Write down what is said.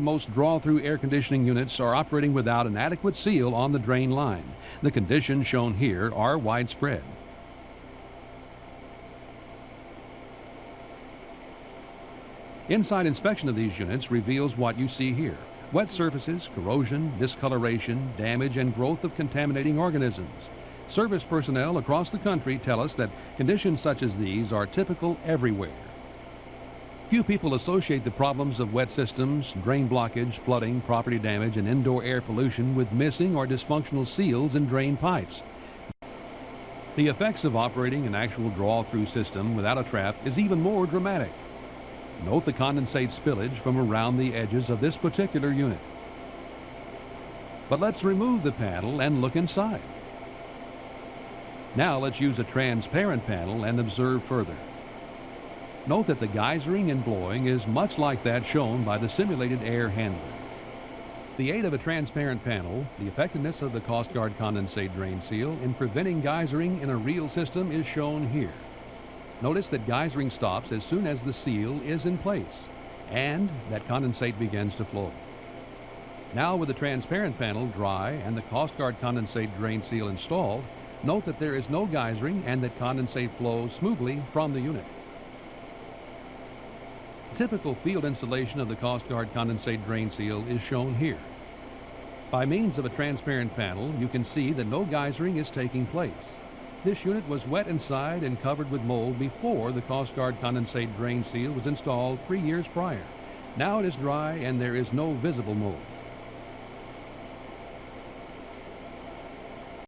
most draw-through air conditioning units are operating without an adequate seal on the drain line. The conditions shown here are widespread. Inside inspection of these units reveals what you see here: wet surfaces, corrosion, discoloration, damage, and growth of contaminating organisms. Service personnel across the country tell us that conditions such as these are typical everywhere. Few people associate the problems of wet systems, drain blockage, flooding, property damage, and indoor air pollution with missing or dysfunctional seals in drain pipes. The effects of operating an actual draw-through system without a trap is even more dramatic. Note the condensate spillage from around the edges of this particular unit. But let's remove the panel and look inside. Now let's use a transparent panel and observe further. Note that the geysering and blowing is much like that shown by the simulated air handler. The aid of a transparent panel, the effectiveness of the CostGard Condensate Drain Seal in preventing geysering in a real system is shown here. Notice that geysering stops as soon as the seal is in place, and that condensate begins to flow. Now, with the transparent panel dry and the CostGard Condensate Drain Seal installed, note that there is no geysering and that condensate flows smoothly from the unit. Typical field installation of the CostGard Condensate Drain Seal is shown here. By means of a transparent panel, you can see that no geysering is taking place. This unit was wet inside and covered with mold before the CostGard Condensate Drain Seal was installed 3 years prior. Now it is dry and there is no visible mold.